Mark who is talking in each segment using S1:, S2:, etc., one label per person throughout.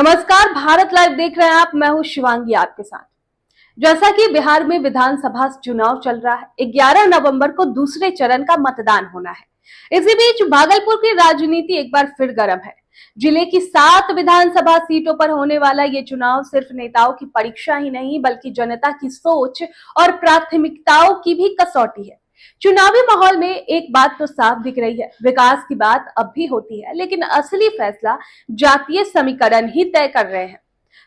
S1: नमस्कार, भारत लाइव देख रहे हैं आप। मैं हूं शिवांगी आपके साथ। जैसा कि बिहार में विधानसभा चुनाव चल रहा है, 11 नवंबर को दूसरे चरण का मतदान होना है। इसी बीच भागलपुर की राजनीति एक बार फिर गर्म है। जिले की 7 विधानसभा सीटों पर होने वाला ये चुनाव सिर्फ नेताओं की परीक्षा ही नहीं, बल्कि जनता की सोच और प्राथमिकताओं की भी कसौटी है। चुनावी माहौल में एक बात तो साफ दिख रही है, विकास की बात अब भी होती है, लेकिन असली फैसला जातीय समीकरण ही तय कर रहे हैं।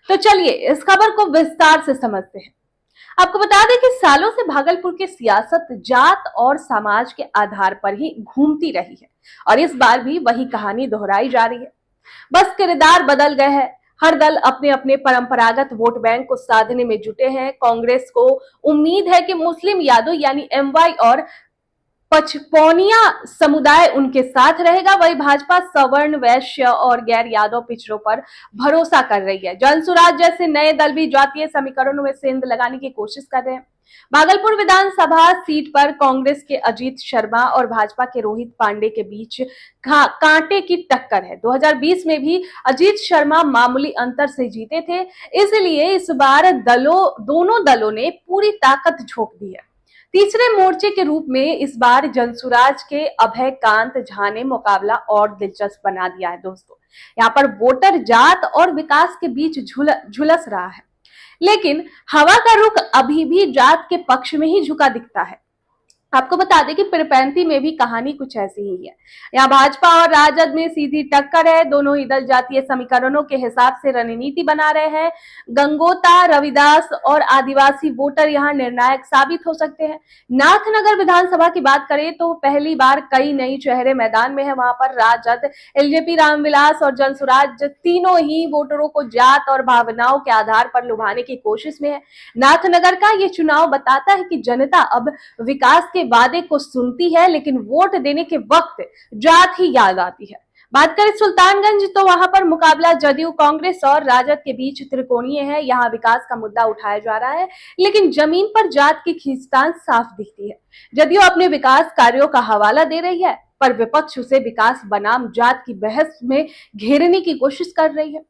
S1: तो चलिए इस खबर को विस्तार से समझते हैं। आपको बता दें कि सालों से भागलपुर की सियासत जात और समाज के आधार पर ही घूमती रही है और इस बार भी वही कहानी दोहराई जा रही है। बस किरदार बदल गए हैं। हर दल अपने अपने परंपरागत वोट बैंक को साधने में जुटे हैं। कांग्रेस को उम्मीद है कि मुस्लिम यादव यानी एमवाई और पचपौनिया समुदाय उनके साथ रहेगा। वही भाजपा सवर्ण, वैश्य और गैर यादव पिछड़ों पर भरोसा कर रही है। जनसुराज जैसे नए दल भी जातीय समीकरणों में सेंध लगाने की कोशिश कर रहे हैं। भागलपुर विधानसभा सीट पर कांग्रेस के अजीत शर्मा और भाजपा के रोहित पांडे के बीच कांटे की टक्कर है। 2020 में भी अजीत शर्मा मामूली अंतर से जीते थे, इसलिए इस बार दोनों दलों ने पूरी ताकत झोंक दी है। तीसरे मोर्चे के रूप में इस बार जनसुराज के अभय कांत झा ने मुकाबला और दिलचस्प बना दिया है। दोस्तों, यहाँ पर वोटर जात और विकास के बीच झुलस रहा है, लेकिन हवा का रुख अभी भी जात के पक्ष में ही झुका दिखता है। आपको बता दें कि पिरपैंती में भी कहानी कुछ ऐसी ही है। यहाँ भाजपा और राजद में सीधी टक्कर है। दोनों ही दल जातीय समीकरणों के हिसाब से रणनीति बना रहे हैं। गंगोता, रविदास और आदिवासी वोटर यहाँ निर्णायक साबित हो सकते हैं। नाथनगर विधानसभा की बात करें तो पहली बार कई नए चेहरे मैदान में है। वहां पर राजद, एलजेपी, रामविलास और जनसुराज तीनों ही वोटरों को जात और भावनाओं के आधार पर लुभाने की कोशिश में है। नाथनगर का ये चुनाव बताता है कि जनता अब विकास के वादे को सुनती है, लेकिन वोट देने के वक्त जात ही याद आती है। बात करें सुल्तानगंज तो वहां पर मुकाबला जदयू, कांग्रेस और राजद के बीच त्रिकोणीय है। यहाँ विकास का मुद्दा उठाया जा रहा है, लेकिन जमीन पर जात की खींचतान साफ दिखती है। जदयू अपने विकास कार्यों का हवाला दे रही है, पर विपक्ष उसे विकास बनाम जात की बहस में घेरने की कोशिश कर रही है।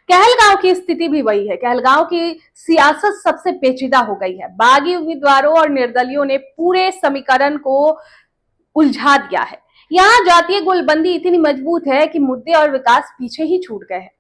S1: कहलगांव की स्थिति भी वही है। कहलगांव की सियासत सबसे पेचीदा हो गई है। बागी उम्मीदवारों और निर्दलियों ने पूरे समीकरण को उलझा दिया है। यहाँ जातीय गोलबंदी इतनी मजबूत है कि मुद्दे और विकास पीछे ही छूट गए हैं।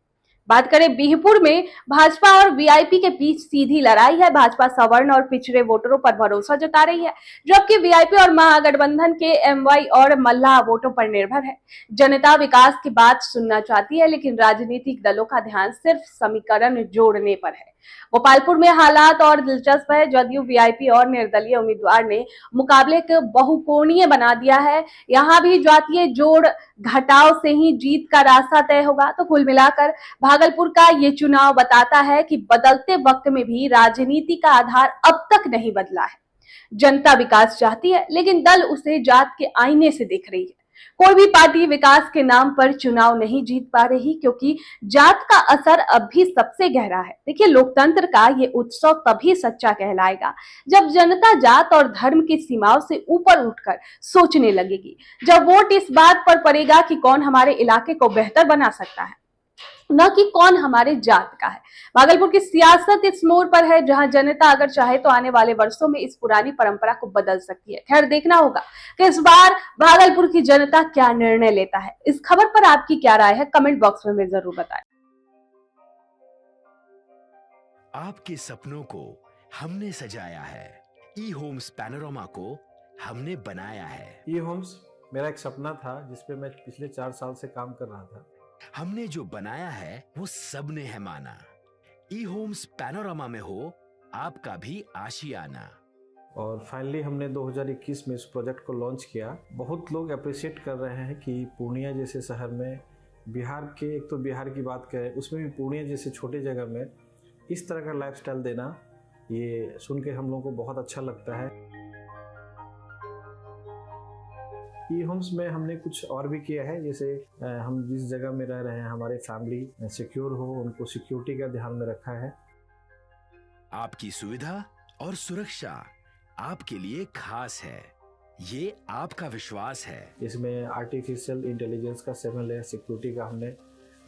S1: बात करें बिहपुर में, भाजपा और वीआईपी के बीच सीधी लड़ाई है। भाजपा सवर्ण और पिछड़े वोटरों पर भरोसा जता रही है, जबकि वीआईपी और महागठबंधन के एमवाई और मल्लाह वोटों पर निर्भर है। जनता विकास की बात सुनना चाहती है, लेकिन राजनीतिक दलों का ध्यान सिर्फ समीकरण जोड़ने पर है। गोपालपुर में हालात और दिलचस्प है। जदयू, वीआईपी और निर्दलीय उम्मीदवार ने मुकाबले को बहुकोणीय बना दिया है। यहाँ भी जातीय जोड़ घटाव से ही जीत का रास्ता तय होगा। तो कुल मिलाकर भागलपुर का ये चुनाव बताता है कि बदलते वक्त में भी राजनीति का आधार अब तक नहीं बदला है। जनता विकास चाहती है, लेकिन दल उसे जात के आईने से देख रही है। कोई भी पार्टी विकास के नाम पर चुनाव नहीं जीत पा रही, क्योंकि जात का असर अब भी सबसे गहरा है। देखिए, लोकतंत्र का ये उत्सव तभी सच्चा कहलाएगा जब जनता जात और धर्म की सीमाओं से ऊपर उठकर सोचने लगेगी। जब वोट इस बात पर पड़ेगा कि कौन हमारे इलाके को बेहतर बना सकता है, न कि कौन हमारे जात का है। भागलपुर की सियासत इस मोड़ पर है जहां जनता अगर चाहे तो आने वाले वर्षों में इस पुरानी परंपरा को बदल सकती है। खैर, देखना होगा कि इस बार भागलपुर की जनता क्या निर्णय लेता है। इस खबर पर आपकी क्या राय है, कमेंट बॉक्स में जरूर बताएं।
S2: आपके सपनों को हमने सजाया है, ई होम्स पैनोरामा को हमने बनाया है।
S3: ई होम्स मेरा एक सपना था जिसपे मैं पिछले 4 साल से काम कर रहा था।
S2: हमने जो बनाया है वो सबने है माना। ई होम्स पैनोरामा में हो आपका भी आशियाना।
S3: और फाइनली हमने 2021 में इस प्रोजेक्ट को लॉन्च किया। बहुत लोग अप्रिशिएट कर रहे हैं कि पूर्णिया जैसे शहर में, बिहार के, एक तो बिहार की बात करें उसमें भी पूर्णिया जैसे छोटे जगह में इस तरह का लाइफस्टाइल देना, ये सुन के हम लोगों को बहुत अच्छा लगता है। ई होम्स में हमने कुछ और भी किया है, जैसे हम जिस जगह में रह रहे हैं हमारे फैमिली सिक्योर हो, उनको सिक्योरिटी का ध्यान में रखा है।
S2: आपकी सुविधा और सुरक्षा आपके लिए खास है, ये आपका विश्वास है।
S3: इसमें आर्टिफिशियल इंटेलिजेंस का 7 लेयर सिक्योरिटी का हमने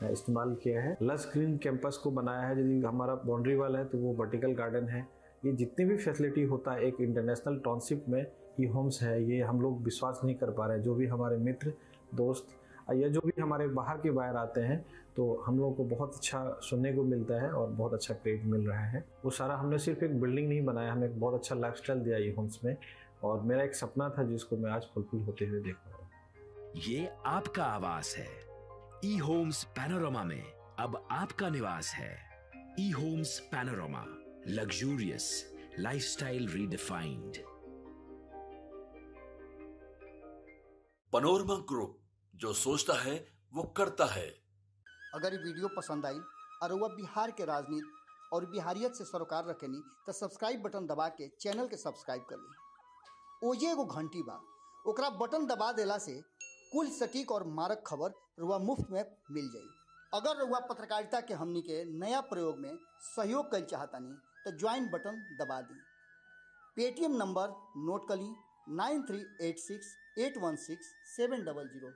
S3: इस्तेमाल किया है। लस ग्रीन कैंपस को बनाया है। यदि हमारा बाउंड्री वाल है तो वो वर्टिकल गार्डन है। ये जितनी भी फैसिलिटी होता है एक इंटरनेशनल टाउनशिप में ई होम्स है, ये हम लोग विश्वास नहीं कर पा रहे हैं। जो भी हमारे मित्र दोस्त या जो भी हमारे बाहर के बाहर आते हैं तो हम लोगों को बहुत अच्छा सुनने को मिलता है और बहुत अच्छा क्रेडिट मिल रहा है। वो सारा हमने सिर्फ एक बिल्डिंग नहीं बनाया, हमें एक बहुत अच्छा लाइफस्टाइल दिया ई होम्स में, और मेरा एक सपना था जिसको मैं आज फुलफिल होते हुए देख रहा हूँ।
S2: ये आपका आवास है। ई होम्स पैनोरामा में अब आपका निवास है। E homes panorama, luxurious lifestyle redefined.
S4: Panorama group, जो सोचता है वो करता है।
S5: अगर ये वीडियो पसंद आई और वह बिहार के राजनीति और बिहारियत से सरोकार रखेनी तो सब्सक्राइब बटन दबा के चैनल के सब्सक्राइब कर ली। ओजे एगो घंटी बा, ओकरा बटन दबा देला से कुल सटीक और मारक खबर रुआ मुफ्त में मिल जाई। अगर रुआ पत्रकारिता के हमनी के नया प्रयोग में सहयोग कर चाहतानी तो ज्वाइन बटन दबा दी। पेटीएम नंबर नोट कर ली 9386 816 700।